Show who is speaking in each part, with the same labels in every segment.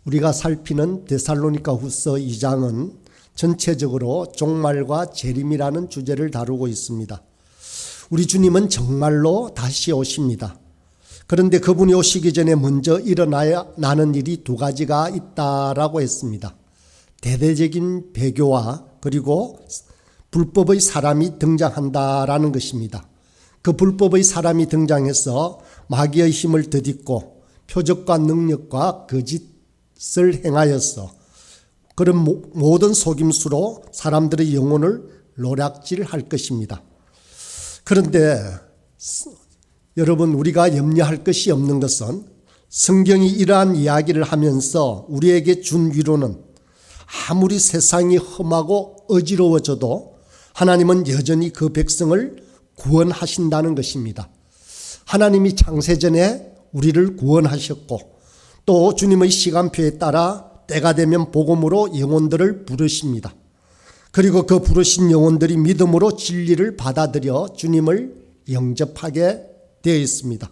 Speaker 1: 우리가 살피는 데살로니가후서 2장은 전체적으로 종말과 재림이라는 주제를 다루고 있습니다. 우리 주님은 정말로 다시 오십니다. 그런데 그분이 오시기 전에 먼저 일어나야 나는 일이 두 가지가 있다라고 했습니다. 대대적인 배교와 그리고 불법의 사람이 등장한다라는 것입니다. 그 불법의 사람이 등장해서 마귀의 힘을 덧입고 표적과 능력과 거짓을 행하여서 그런 모든 속임수로 사람들의 영혼을 노략질할 것입니다. 그런데 여러분, 우리가 염려할 것이 없는 것은 성경이 이러한 이야기를 하면서 우리에게 준 위로는 아무리 세상이 험하고 어지러워져도 하나님은 여전히 그 백성을 구원하신다는 것입니다. 하나님이 창세전에 우리를 구원하셨고 또 주님의 시간표에 따라 때가 되면 복음으로 영혼들을 부르십니다. 그리고 그 부르신 영혼들이 믿음으로 진리를 받아들여 주님을 영접하게 되어 있습니다.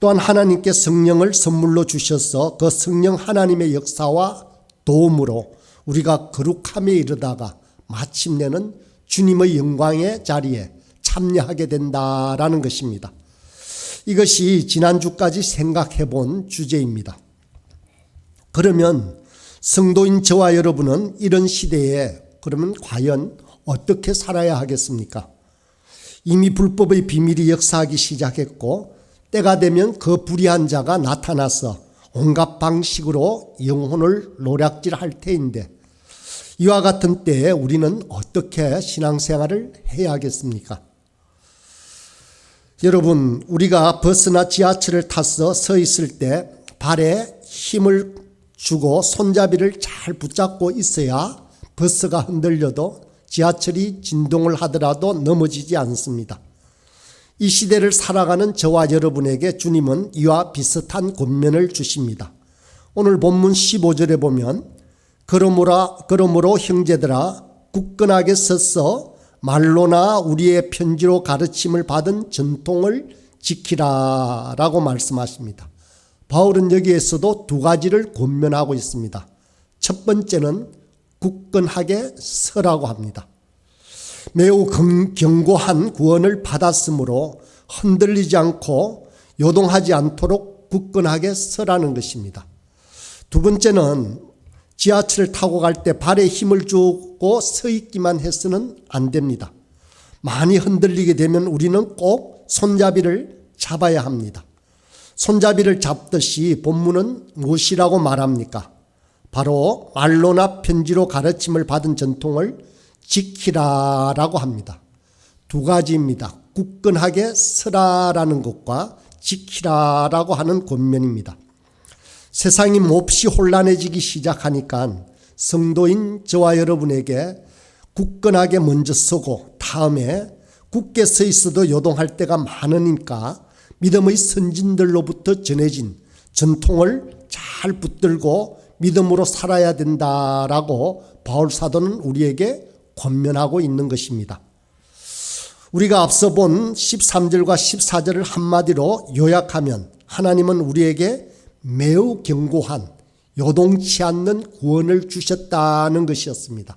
Speaker 1: 또한 하나님께 성령을 선물로 주셔서 그 성령 하나님의 역사와 도움으로 우리가 거룩함에 이르다가 마침내는 주님의 영광의 자리에 참여하게 된다라는 것입니다. 이것이 지난주까지 생각해 본 주제입니다. 그러면 성도인 저와 여러분은 이런 시대에 그러면 과연 어떻게 살아야 하겠습니까? 이미 불법의 비밀이 역사하기 시작했고 때가 되면 그 불의한 자가 나타나서 온갖 방식으로 영혼을 노략질할 테인데 이와 같은 때에 우리는 어떻게 신앙생활을 해야 하겠습니까? 여러분, 우리가 버스나 지하철을 타서 서 있을 때 발에 힘을 주고 손잡이를 잘 붙잡고 있어야 버스가 흔들려도 지하철이 진동을 하더라도 넘어지지 않습니다. 이 시대를 살아가는 저와 여러분에게 주님은 이와 비슷한 권면을 주십니다. 오늘 본문 15절에 보면 그러므로 형제들아 굳건하게 서서 말로나 우리의 편지로 가르침을 받은 전통을 지키라 라고 말씀하십니다. 바울은 여기에서도 두 가지를 권면하고 있습니다. 첫 번째는 굳건하게 서라고 합니다. 매우 견고한 구원을 받았으므로 흔들리지 않고 요동하지 않도록 굳건하게 서라는 것입니다. 두 번째는 지하철을 타고 갈 때 발에 힘을 주고 서 있기만 해서는 안 됩니다. 많이 흔들리게 되면 우리는 꼭 손잡이를 잡아야 합니다. 손잡이를 잡듯이 본문은 무엇이라고 말합니까? 바로 말로나 편지로 가르침을 받은 전통을 지키라라고 합니다. 두 가지입니다. 굳건하게 서라라는 것과 지키라라고 하는 권면입니다. 세상이 몹시 혼란해지기 시작하니까 성도인 저와 여러분에게 굳건하게 먼저 서고 다음에 굳게 서 있어도 요동할 때가 많으니까 믿음의 선진들로부터 전해진 전통을 잘 붙들고 믿음으로 살아야 된다라고 바울 사도는 우리에게 권면하고 있는 것입니다. 우리가 앞서 본 13절과 14절을 한마디로 요약하면 하나님은 우리에게 매우 견고한 요동치 않는 구원을 주셨다는 것이었습니다.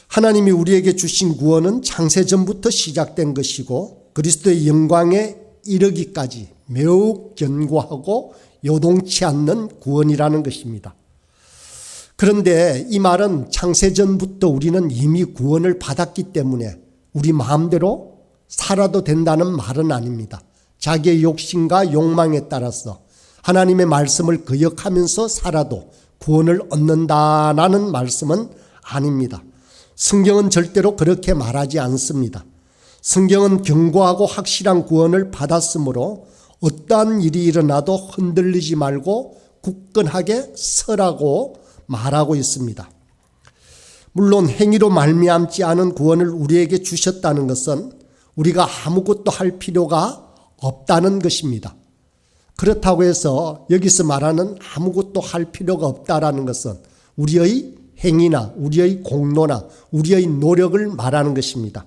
Speaker 1: 하나님이 우리에게 주신 구원은 창세전부터 시작된 것이고 그리스도의 영광에 이르기까지 매우 견고하고 요동치 않는 구원이라는 것입니다. 그런데 이 말은 창세전부터 우리는 이미 구원을 받았기 때문에 우리 마음대로 살아도 된다는 말은 아닙니다. 자기의 욕심과 욕망에 따라서 하나님의 말씀을 거역하면서 살아도 구원을 얻는다라는 말씀은 아닙니다. 성경은 절대로 그렇게 말하지 않습니다. 성경은 견고하고 확실한 구원을 받았으므로 어떠한 일이 일어나도 흔들리지 말고 굳건하게 서라고 말하고 있습니다. 물론 행위로 말미암지 않은 구원을 우리에게 주셨다는 것은 우리가 아무것도 할 필요가 없다는 것입니다. 그렇다고 해서 여기서 말하는 아무것도 할 필요가 없다라는 것은 우리의 행위나 우리의 공로나 우리의 노력을 말하는 것입니다.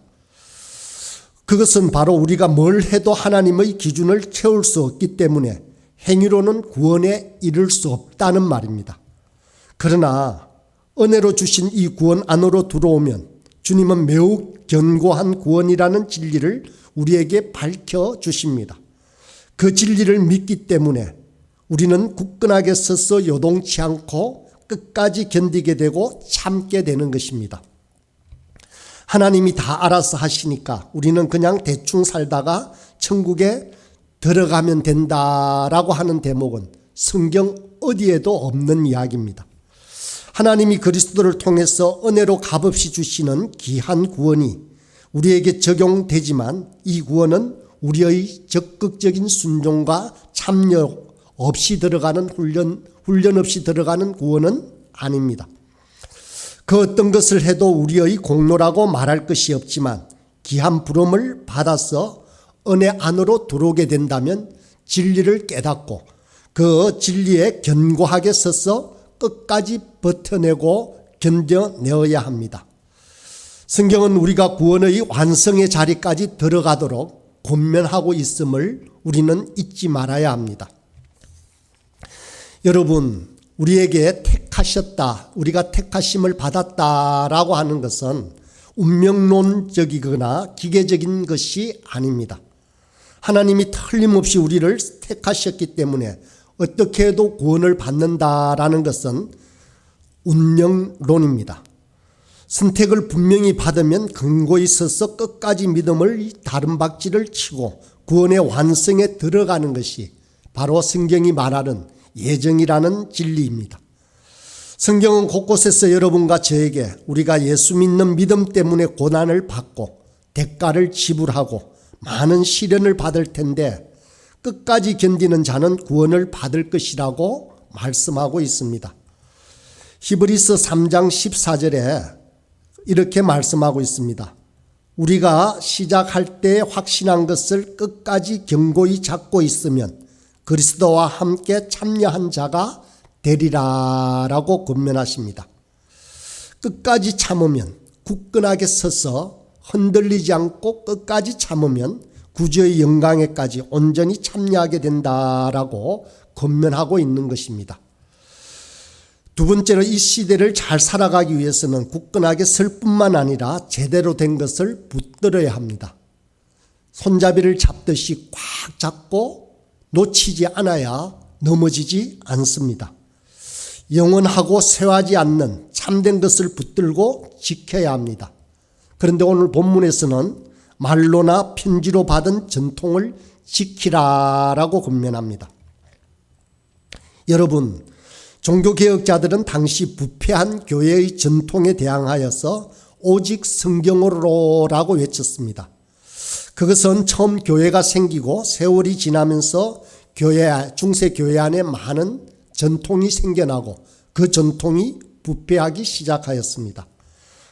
Speaker 1: 그것은 바로 우리가 뭘 해도 하나님의 기준을 채울 수 없기 때문에 행위로는 구원에 이를 수 없다는 말입니다. 그러나 은혜로 주신 이 구원 안으로 들어오면 주님은 매우 견고한 구원이라는 진리를 우리에게 밝혀주십니다. 그 진리를 믿기 때문에 우리는 굳건하게 서서 요동치 않고 끝까지 견디게 되고 참게 되는 것입니다. 하나님이 다 알아서 하시니까 우리는 그냥 대충 살다가 천국에 들어가면 된다라고 하는 대목은 성경 어디에도 없는 이야기입니다. 하나님이 그리스도를 통해서 은혜로 값없이 주시는 귀한 구원이 우리에게 적용되지만 이 구원은 우리의 적극적인 순종과 참여 없이 들어가는 훈련 없이 들어가는 구원은 아닙니다. 그 어떤 것을 해도 우리의 공로라고 말할 것이 없지만 귀한 부름을 받아서 은혜 안으로 들어오게 된다면 진리를 깨닫고 그 진리에 견고하게 서서 끝까지 버텨내고 견뎌내어야 합니다. 성경은 우리가 구원의 완성의 자리까지 들어가도록 권면하고 있음을 우리는 잊지 말아야 합니다. 여러분, 우리에게 택하셨다, 우리가 택하심을 받았다라고 하는 것은 운명론적이거나 기계적인 것이 아닙니다. 하나님이 틀림없이 우리를 택하셨기 때문에 어떻게 해도 구원을 받는다라는 것은 운명론입니다. 선택을 분명히 받으면 근거에 있어서 끝까지 믿음을 다름박질을 치고 구원의 완성에 들어가는 것이 바로 성경이 말하는 예정이라는 진리입니다. 성경은 곳곳에서 여러분과 저에게 우리가 예수 믿는 믿음 때문에 고난을 받고 대가를 지불하고 많은 시련을 받을 텐데 끝까지 견디는 자는 구원을 받을 것이라고 말씀하고 있습니다. 히브리서 3장 14절에 이렇게 말씀하고 있습니다. 우리가 시작할 때 확신한 것을 끝까지 견고히 잡고 있으면 그리스도와 함께 참여한 자가 되리라라고 권면하십니다. 끝까지 참으면, 굳건하게 서서 흔들리지 않고 끝까지 참으면 구주의 영광에까지 온전히 참여하게 된다라고 권면하고 있는 것입니다. 두 번째로 이 시대를 잘 살아가기 위해서는 굳건하게 설 뿐만 아니라 제대로 된 것을 붙들어야 합니다. 손잡이를 잡듯이 꽉 잡고 놓치지 않아야 넘어지지 않습니다. 영원하고 쇠하지 않는 참된 것을 붙들고 지켜야 합니다. 그런데 오늘 본문에서는 말로나 편지로 받은 전통을 지키라라고 권면합니다. 여러분, 종교개혁자들은 당시 부패한 교회의 전통에 대항하여서 오직 성경으로라고 외쳤습니다. 그것은 처음 교회가 생기고 세월이 지나면서 중세 교회 안에 많은 전통이 생겨나고 그 전통이 부패하기 시작하였습니다.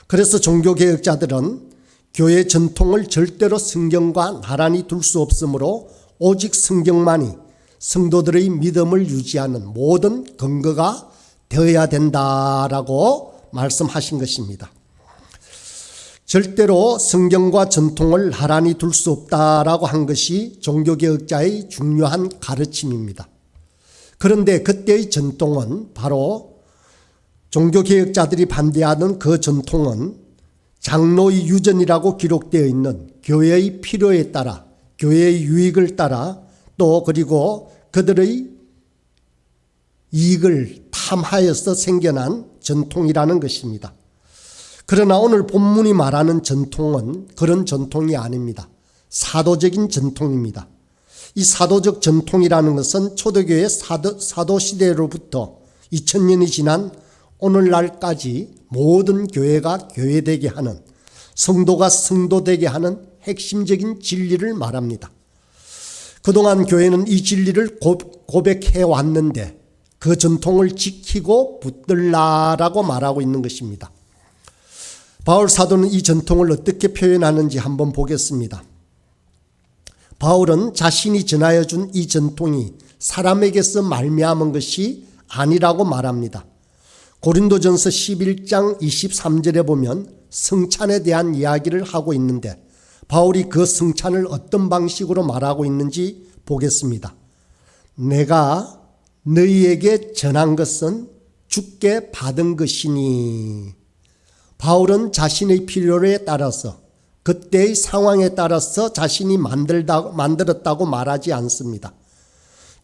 Speaker 1: 그래서 종교개혁자들은 교회 전통을 절대로 성경과 나란히 둘 수 없으므로 오직 성경만이 성도들의 믿음을 유지하는 모든 근거가 되어야 된다라고 말씀하신 것입니다. 절대로 성경과 전통을 나란히 둘 수 없다라고 한 것이 종교개혁자의 중요한 가르침입니다. 그런데 그때의 전통은 바로 종교개혁자들이 반대하는 그 전통은 장로의 유전이라고 기록되어 있는 교회의 필요에 따라, 교회의 유익을 따라 또 그리고 그들의 이익을 탐하여서 생겨난 전통이라는 것입니다. 그러나 오늘 본문이 말하는 전통은 그런 전통이 아닙니다. 사도적인 전통입니다. 이 사도적 전통이라는 것은 초대교회 사도시대로부터 2000년이 지난 오늘날까지 모든 교회가 교회되게 하는, 성도가 성도되게 하는 핵심적인 진리를 말합니다. 그동안 교회는 이 진리를 고백해 왔는데 그 전통을 지키고 붙들라라고 말하고 있는 것입니다. 바울 사도는 이 전통을 어떻게 표현하는지 한번 보겠습니다. 바울은 자신이 전하여 준 이 전통이 사람에게서 말미암은 것이 아니라고 말합니다. 고린도전서 11장 23절에 보면 성찬에 대한 이야기를 하고 있는데 바울이 그 성찬을 어떤 방식으로 말하고 있는지 보겠습니다. 내가 너희에게 전한 것은 주께 받은 것이니. 바울은 자신의 필요에 따라서 그때의 상황에 따라서 자신이 만들었다고 말하지 않습니다.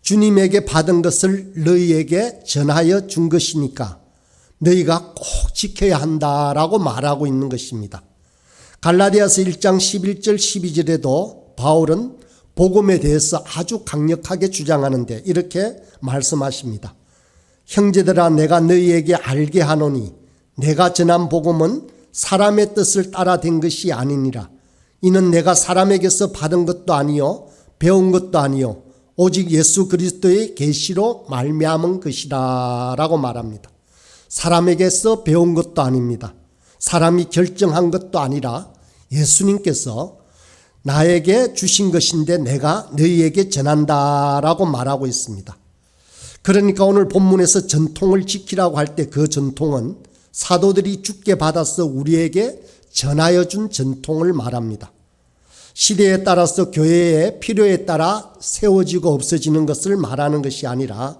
Speaker 1: 주님에게 받은 것을 너희에게 전하여 준 것이니까 너희가 꼭 지켜야 한다라고 말하고 있는 것입니다. 갈라디아서 1장 11절 12절에도 바울은 복음에 대해서 아주 강력하게 주장하는데 이렇게 말씀하십니다. 형제들아, 내가 너희에게 알게 하노니 내가 전한 복음은 사람의 뜻을 따라 된 것이 아니니라. 이는 내가 사람에게서 받은 것도 아니요 배운 것도 아니요 오직 예수 그리스도의 계시로 말미암은 것이라 라고 말합니다. 사람에게서 배운 것도 아닙니다. 사람이 결정한 것도 아니라 예수님께서 나에게 주신 것인데 내가 너희에게 전한다라고 말하고 있습니다. 그러니까 오늘 본문에서 전통을 지키라고 할 때 그 전통은 사도들이 주께 받아서 우리에게 전하여 준 전통을 말합니다. 시대에 따라서 교회의 필요에 따라 세워지고 없어지는 것을 말하는 것이 아니라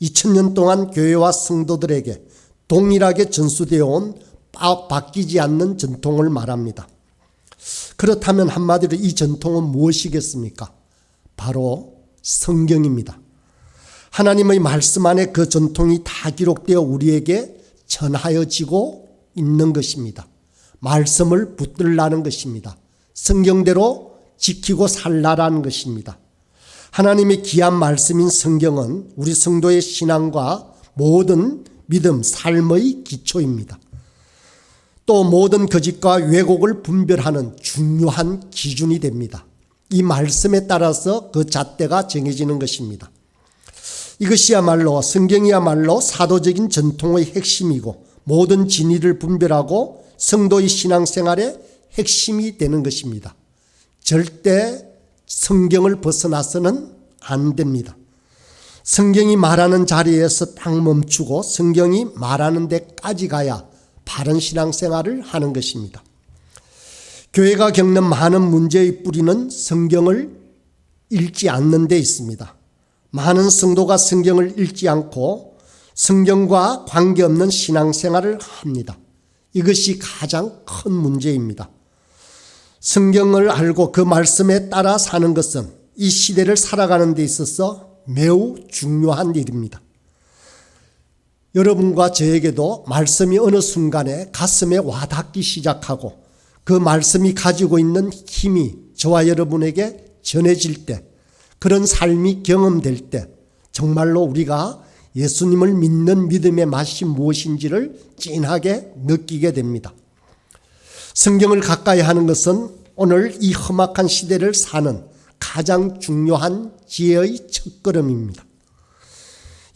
Speaker 1: 2000년 동안 교회와 성도들에게 동일하게 전수되어 온 바뀌지 않는 전통을 말합니다. 그렇다면 한마디로 이 전통은 무엇이겠습니까? 바로 성경입니다. 하나님의 말씀 안에 그 전통이 다 기록되어 우리에게 전하여지고 있는 것입니다. 말씀을 붙들라는 것입니다. 성경대로 지키고 살라라는 것입니다. 하나님의 귀한 말씀인 성경은 우리 성도의 신앙과 모든 믿음, 삶의 기초입니다. 또 모든 거짓과 왜곡을 분별하는 중요한 기준이 됩니다. 이 말씀에 따라서 그 잣대가 정해지는 것입니다. 이것이야말로 성경이야말로 사도적인 전통의 핵심이고 모든 진리를 분별하고 성도의 신앙생활의 핵심이 되는 것입니다. 절대 성경을 벗어나서는 안 됩니다. 성경이 말하는 자리에서 딱 멈추고 성경이 말하는 데까지 가야 바른 신앙생활을 하는 것입니다. 교회가 겪는 많은 문제의 뿌리는 성경을 읽지 않는 데 있습니다. 많은 성도가 성경을 읽지 않고 성경과 관계없는 신앙생활을 합니다. 이것이 가장 큰 문제입니다. 성경을 알고 그 말씀에 따라 사는 것은 이 시대를 살아가는 데 있어서 매우 중요한 일입니다. 여러분과 저에게도 말씀이 어느 순간에 가슴에 와닿기 시작하고 그 말씀이 가지고 있는 힘이 저와 여러분에게 전해질 때, 그런 삶이 경험될 때 정말로 우리가 예수님을 믿는 믿음의 맛이 무엇인지를 진하게 느끼게 됩니다. 성경을 가까이 하는 것은 오늘 이 험악한 시대를 사는 가장 중요한 지혜의 첫걸음입니다.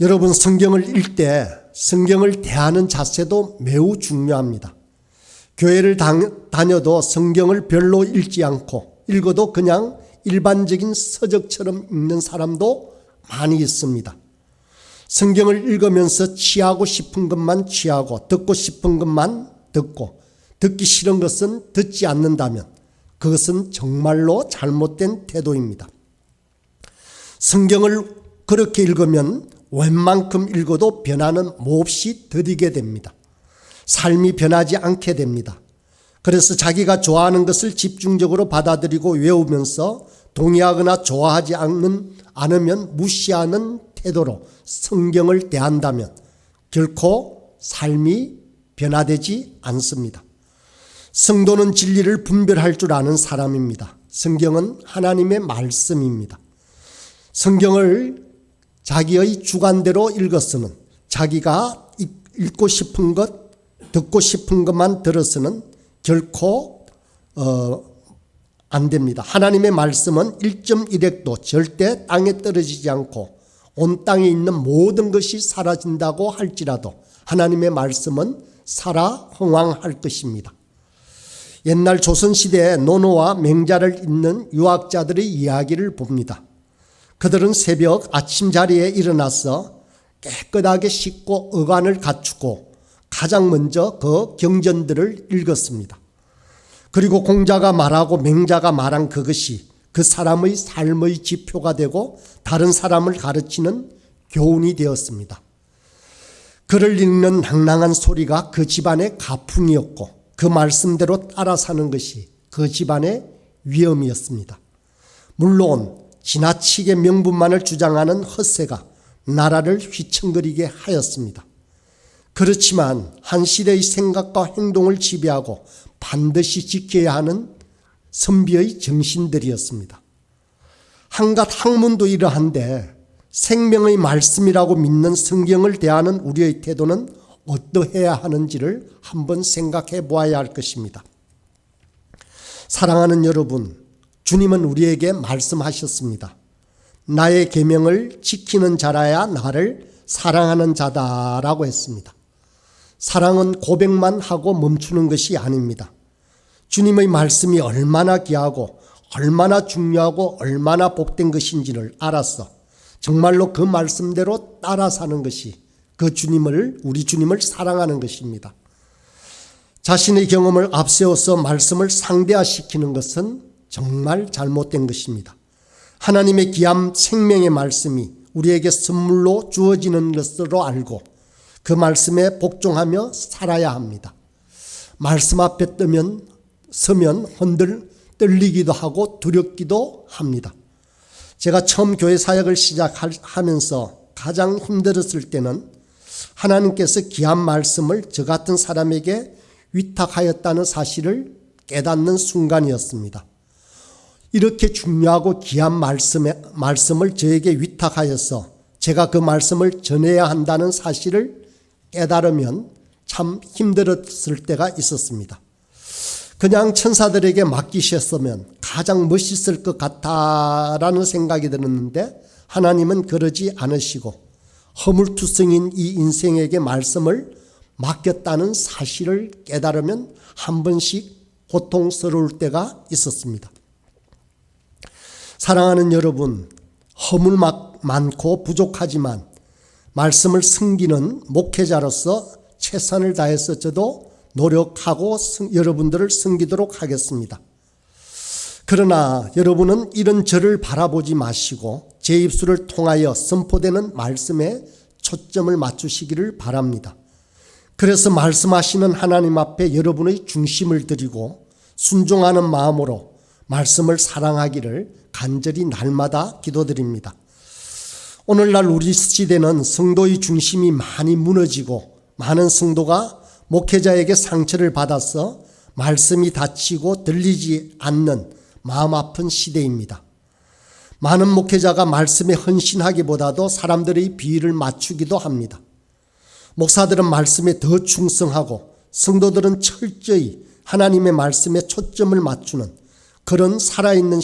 Speaker 1: 여러분, 성경을 읽을 때 성경을 대하는 자세도 매우 중요합니다. 교회를 다녀도 성경을 별로 읽지 않고 읽어도 그냥 일반적인 서적처럼 읽는 사람도 많이 있습니다. 성경을 읽으면서 취하고 싶은 것만 취하고 듣고 싶은 것만 듣고 듣기 싫은 것은 듣지 않는다면 그것은 정말로 잘못된 태도입니다. 성경을 그렇게 읽으면 웬만큼 읽어도 변화는 몹시 더디게 됩니다. 삶이 변하지 않게 됩니다. 그래서 자기가 좋아하는 것을 집중적으로 받아들이고 외우면서 동의하거나 좋아하지 않으면 무시하는 태도로 성경을 대한다면 결코 삶이 변화되지 않습니다. 성도는 진리를 분별할 줄 아는 사람입니다. 성경은 하나님의 말씀입니다. 성경을 자기의 주관대로 읽었으면 자기가 읽고 싶은 것, 듣고 싶은 것만 들었으면 결코 안 됩니다. 하나님의 말씀은 1.1핵도 절대 땅에 떨어지지 않고 온 땅에 있는 모든 것이 사라진다고 할지라도 하나님의 말씀은 살아 흥왕할 것입니다. 옛날 조선시대에 논어와 맹자를 읽는 유학자들의 이야기를 봅니다. 그들은 새벽 아침 자리에 일어나서 깨끗하게 씻고 어간을 갖추고 가장 먼저 그 경전들을 읽었습니다. 그리고 공자가 말하고 맹자가 말한 그것이 그 사람의 삶의 지표가 되고 다른 사람을 가르치는 교훈이 되었습니다. 글을 읽는 낭낭한 소리가 그 집안의 가풍이었고 그 말씀대로 따라 사는 것이 그 집안의 위엄이었습니다. 물론 지나치게 명분만을 주장하는 헛새가 나라를 휘청거리게 하였습니다. 그렇지만 한 시대의 생각과 행동을 지배하고 반드시 지켜야 하는 선비의 정신들이었습니다. 한갓 학문도 이러한데 생명의 말씀이라고 믿는 성경을 대하는 우리의 태도는 어떠해야 하는지를 한번 생각해 보아야 할 것입니다. 사랑하는 여러분, 주님은 우리에게 말씀하셨습니다. 나의 계명을 지키는 자라야 나를 사랑하는 자다라고 했습니다. 사랑은 고백만 하고 멈추는 것이 아닙니다. 주님의 말씀이 얼마나 귀하고 얼마나 중요하고 얼마나 복된 것인지를 알아서 정말로 그 말씀대로 따라 사는 것이 우리 주님을 사랑하는 것입니다. 자신의 경험을 앞세워서 말씀을 상대화시키는 것은 정말 잘못된 것입니다. 하나님의 귀한 생명의 말씀이 우리에게 선물로 주어지는 것으로 알고 그 말씀에 복종하며 살아야 합니다. 말씀 앞에 서면 떨리기도 하고 두렵기도 합니다. 제가 처음 교회 사역을 시작하면서 가장 힘들었을 때는 하나님께서 귀한 말씀을 저 같은 사람에게 위탁하였다는 사실을 깨닫는 순간이었습니다. 이렇게 중요하고 귀한 말씀을 저에게 위탁하여서 제가 그 말씀을 전해야 한다는 사실을 깨달으면 참 힘들었을 때가 있었습니다. 그냥 천사들에게 맡기셨으면 가장 멋있을 것 같다라는 생각이 들었는데 하나님은 그러지 않으시고 허물투성인 이 인생에게 말씀을 맡겼다는 사실을 깨달으면 한 번씩 고통스러울 때가 있었습니다. 사랑하는 여러분, 허물 많고 부족하지만 말씀을 섬기는 목회자로서 최선을 다해서 저도 노력하고 여러분들을 섬기도록 하겠습니다. 그러나 여러분은 이런 저를 바라보지 마시고 제 입술을 통하여 선포되는 말씀에 초점을 맞추시기를 바랍니다. 그래서 말씀하시는 하나님 앞에 여러분의 중심을 드리고 순종하는 마음으로 말씀을 사랑하기를 간절히 날마다 기도드립니다. 오늘날 우리 시대는 성도의 중심이 많이 무너지고 많은 성도가 목회자에게 상처를 받아서 말씀이 닫히고 들리지 않는 마음 아픈 시대입니다. 많은 목회자가 말씀에 헌신하기보다도 사람들의 비위를 맞추기도 합니다. 목사들은 말씀에 더 충성하고 성도들은 철저히 하나님의 말씀에 초점을 맞추는 그런 살아있는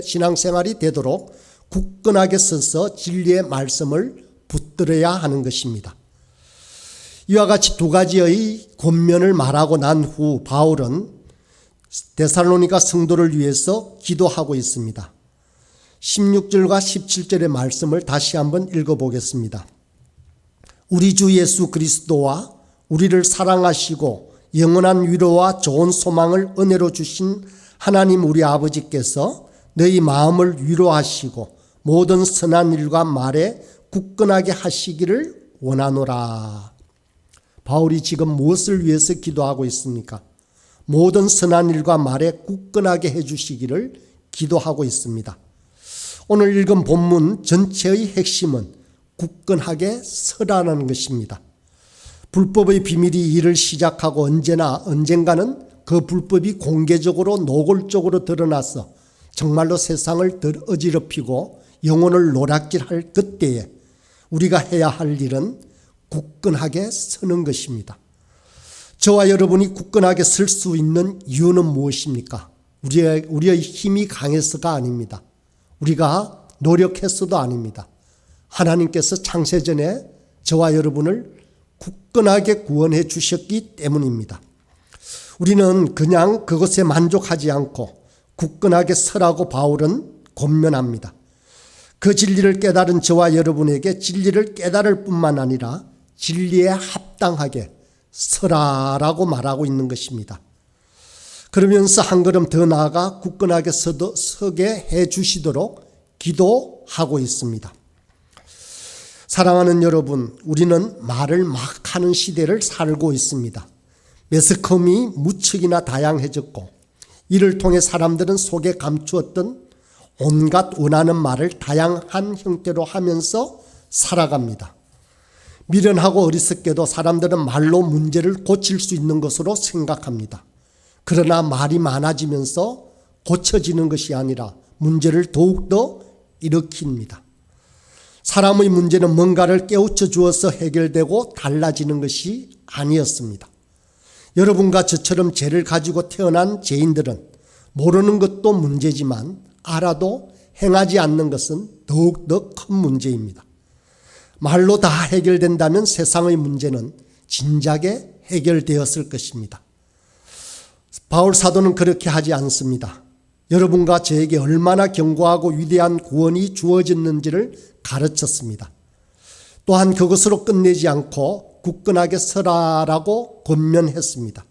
Speaker 1: 신앙생활이 되도록 굳건하게 서서 진리의 말씀을 붙들어야 하는 것입니다. 이와 같이 두 가지의 권면을 말하고 난 후 바울은 데살로니가 성도를 위해서 기도하고 있습니다. 16절과 17절의 말씀을 다시 한번 읽어보겠습니다. 우리 주 예수 그리스도와 우리를 사랑하시고 영원한 위로와 좋은 소망을 은혜로 주신 하나님 우리 아버지께서 너희 마음을 위로하시고 모든 선한 일과 말에 굳건하게 하시기를 원하노라. 바울이 지금 무엇을 위해서 기도하고 있습니까? 모든 선한 일과 말에 굳건하게 해주시기를 기도하고 있습니다. 오늘 읽은 본문 전체의 핵심은 굳건하게 서라는 것입니다. 불법의 비밀이 일을 시작하고 언젠가는 그 불법이 공개적으로 노골적으로 드러나서 정말로 세상을 어지럽히고 영혼을 노략질할 그때에 우리가 해야 할 일은 굳건하게 서는 것입니다. 저와 여러분이 굳건하게 설 수 있는 이유는 무엇입니까? 우리의 힘이 강해서가 아닙니다. 우리가 노력해서도 아닙니다. 하나님께서 창세전에 저와 여러분을 굳건하게 구원해 주셨기 때문입니다. 우리는 그냥 그것에 만족하지 않고 굳건하게 서라고 바울은 권면합니다. 그 진리를 깨달은 저와 여러분에게 진리를 깨달을 뿐만 아니라 진리에 합당하게 서라라고 말하고 있는 것입니다. 그러면서 한 걸음 더 나아가 굳건하게 서게 해 주시도록 기도하고 있습니다. 사랑하는 여러분, 우리는 말을 막 하는 시대를 살고 있습니다. 매스컴이 무척이나 다양해졌고 이를 통해 사람들은 속에 감추었던 온갖 원하는 말을 다양한 형태로 하면서 살아갑니다. 미련하고 어리석게도 사람들은 말로 문제를 고칠 수 있는 것으로 생각합니다. 그러나 말이 많아지면서 고쳐지는 것이 아니라 문제를 더욱더 일으킵니다. 사람의 문제는 뭔가를 깨우쳐 주어서 해결되고 달라지는 것이 아니었습니다. 여러분과 저처럼 죄를 가지고 태어난 죄인들은 모르는 것도 문제지만 알아도 행하지 않는 것은 더욱더 큰 문제입니다. 말로 다 해결된다면 세상의 문제는 진작에 해결되었을 것입니다. 바울 사도는 그렇게 하지 않습니다. 여러분과 저에게 얼마나 견고하고 위대한 구원이 주어졌는지를 가르쳤습니다. 또한 그것으로 끝내지 않고 굳건하게 서라라고 권면했습니다.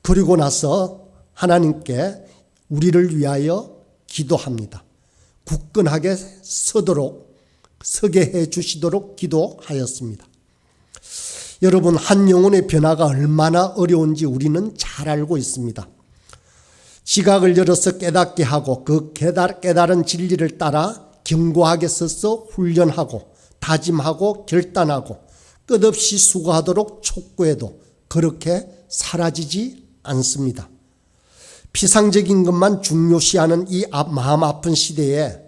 Speaker 1: 그리고 나서 하나님께 우리를 위하여 기도합니다. 굳건하게 서게 해 주시도록 기도하였습니다. 여러분, 한 영혼의 변화가 얼마나 어려운지 우리는 잘 알고 있습니다. 지각을 열어서 깨닫게 하고 그 깨달은 진리를 따라 견고하게 서서 훈련하고 다짐하고 결단하고 끝없이 수고하도록 촉구해도 그렇게 사라지지 않습니다. 피상적인 것만 중요시하는 이 마음 아픈 시대에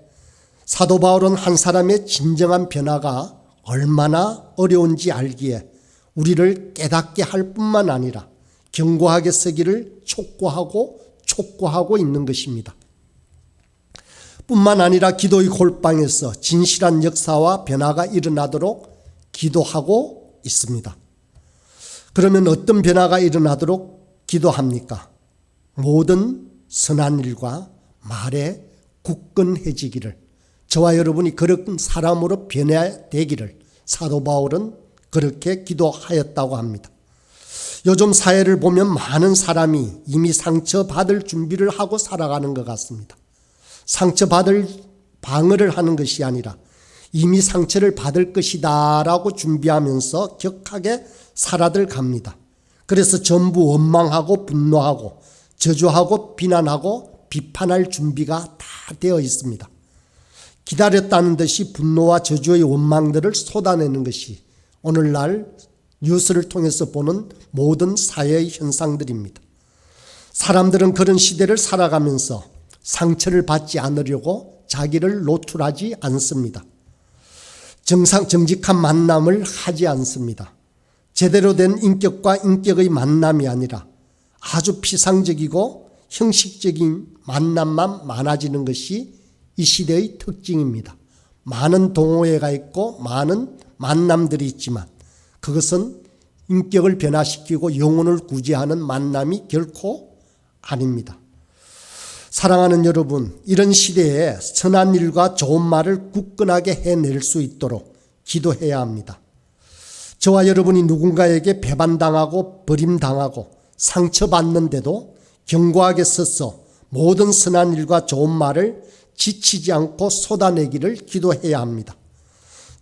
Speaker 1: 사도 바울은 한 사람의 진정한 변화가 얼마나 어려운지 알기에 우리를 깨닫게 할 뿐만 아니라 견고하게 서기를 촉구하고 있는 것입니다. 뿐만 아니라 기도의 골방에서 진실한 역사와 변화가 일어나도록 기도하고 있습니다. 그러면 어떤 변화가 일어나도록 기도합니까? 모든 선한 일과 말에 굳건해지기를, 저와 여러분이 그런 사람으로 변화되기를 사도 바울은 그렇게 기도하였다고 합니다. 요즘 사회를 보면 많은 사람이 이미 상처받을 준비를 하고 살아가는 것 같습니다. 상처받을 방어를 하는 것이 아니라 이미 상처를 받을 것이다 라고 준비하면서 격하게 살아들 갑니다. 그래서 전부 원망하고 분노하고 저주하고 비난하고 비판할 준비가 다 되어 있습니다. 기다렸다는 듯이 분노와 저주의 원망들을 쏟아내는 것이 오늘날 뉴스를 통해서 보는 모든 사회의 현상들입니다. 사람들은 그런 시대를 살아가면서 상처를 받지 않으려고 자기를 노출하지 않습니다. 정직한 만남을 하지 않습니다. 제대로 된 인격과 인격의 만남이 아니라 아주 피상적이고 형식적인 만남만 많아지는 것이 이 시대의 특징입니다. 많은 동호회가 있고 많은 만남들이 있지만 그것은 인격을 변화시키고 영혼을 구제하는 만남이 결코 아닙니다. 사랑하는 여러분, 이런 시대에 선한 일과 좋은 말을 굳건하게 해낼 수 있도록 기도해야 합니다. 저와 여러분이 누군가에게 배반당하고 버림당하고 상처받는데도 견고하게 서서 모든 선한 일과 좋은 말을 지치지 않고 쏟아내기를 기도해야 합니다.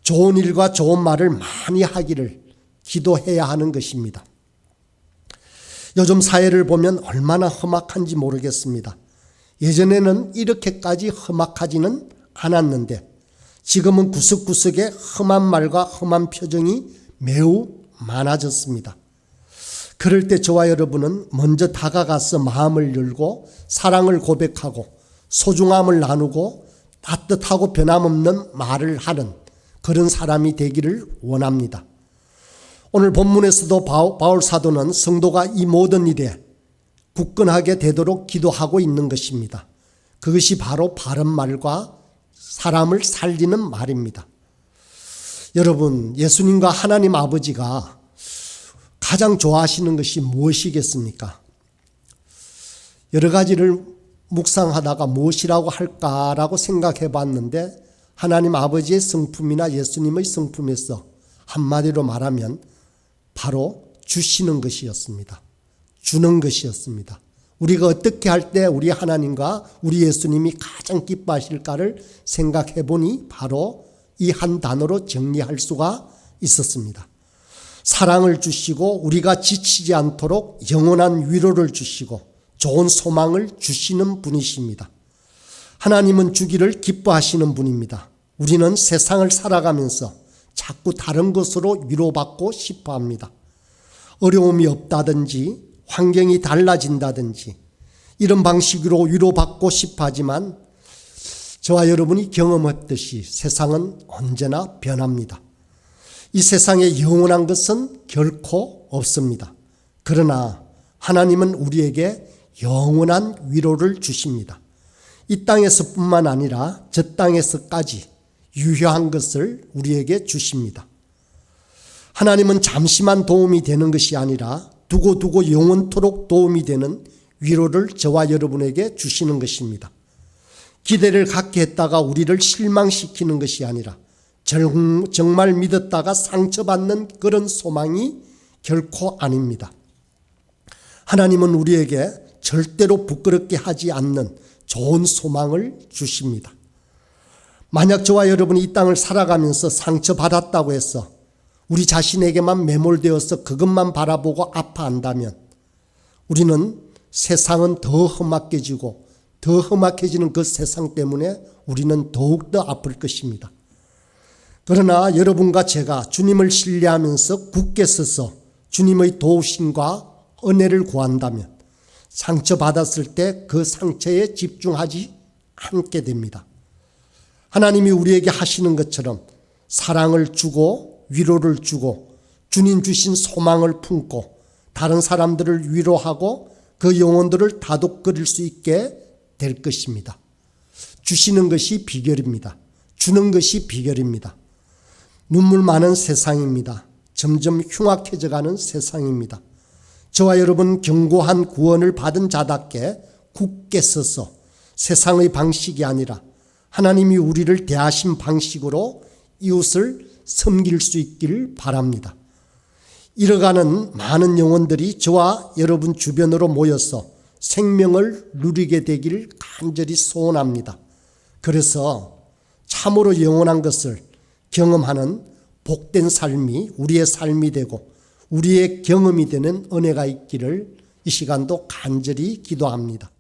Speaker 1: 좋은 일과 좋은 말을 많이 하기를 기도해야 하는 것입니다. 요즘 사회를 보면 얼마나 험악한지 모르겠습니다. 예전에는 이렇게까지 험악하지는 않았는데 지금은 구석구석에 험한 말과 험한 표정이 매우 많아졌습니다. 그럴 때 저와 여러분은 먼저 다가가서 마음을 열고 사랑을 고백하고 소중함을 나누고 따뜻하고 변함없는 말을 하는 그런 사람이 되기를 원합니다. 오늘 본문에서도 바울 사도는 성도가 이 모든 일에 굳건하게 되도록 기도하고 있는 것입니다. 그것이 바로 바른 말과 사람을 살리는 말입니다. 여러분, 예수님과 하나님 아버지가 가장 좋아하시는 것이 무엇이겠습니까? 여러 가지를 묵상하다가 무엇이라고 할까라고 생각해 봤는데 하나님 아버지의 성품이나 예수님의 성품에서 한마디로 말하면 바로 주시는 것이었습니다. 주는 것이었습니다. 우리가 어떻게 할 때 우리 하나님과 우리 예수님이 가장 기뻐하실까를 생각해 보니 바로 이 한 단어로 정리할 수가 있었습니다. 사랑을 주시고 우리가 지치지 않도록 영원한 위로를 주시고 좋은 소망을 주시는 분이십니다. 하나님은 주기를 기뻐하시는 분입니다. 우리는 세상을 살아가면서 자꾸 다른 것으로 위로받고 싶어 합니다. 어려움이 없다든지 환경이 달라진다든지 이런 방식으로 위로받고 싶어 하지만 저와 여러분이 경험했듯이 세상은 언제나 변합니다. 이 세상에 영원한 것은 결코 없습니다. 그러나 하나님은 우리에게 영원한 위로를 주십니다. 이 땅에서뿐만 아니라 저 땅에서까지 유효한 것을 우리에게 주십니다. 하나님은 잠시만 도움이 되는 것이 아니라 두고두고 영원토록 도움이 되는 위로를 저와 여러분에게 주시는 것입니다. 기대를 갖게 했다가 우리를 실망시키는 것이 아니라 정말 믿었다가 상처받는 그런 소망이 결코 아닙니다. 하나님은 우리에게 절대로 부끄럽게 하지 않는 좋은 소망을 주십니다. 만약 저와 여러분이 이 땅을 살아가면서 상처받았다고 해서 우리 자신에게만 매몰되어서 그것만 바라보고 아파한다면 우리는 세상은 더 험악해지고 더 험악해지는 그 세상 때문에 우리는 더욱더 아플 것입니다. 그러나 여러분과 제가 주님을 신뢰하면서 굳게 서서 주님의 도우심과 은혜를 구한다면 상처받았을 때 그 상처에 집중하지 않게 됩니다. 하나님이 우리에게 하시는 것처럼 사랑을 주고 위로를 주고 주님 주신 소망을 품고 다른 사람들을 위로하고 그 영혼들을 다독거릴 수 있게 될 것입니다. 주시는 것이 비결입니다. 주는 것이 비결입니다. 눈물 많은 세상입니다. 점점 흉악해져가는 세상입니다. 저와 여러분 견고한 구원을 받은 자답게 굳게 서서 세상의 방식이 아니라 하나님이 우리를 대하신 방식으로 이웃을 섬길 수 있기를 바랍니다. 잃어가는 많은 영혼들이 저와 여러분 주변으로 모여서 생명을 누리게 되기를 간절히 소원합니다. 그래서 참으로 영원한 것을 경험하는 복된 삶이 우리의 삶이 되고 우리의 경험이 되는 은혜가 있기를 이 시간도 간절히 기도합니다.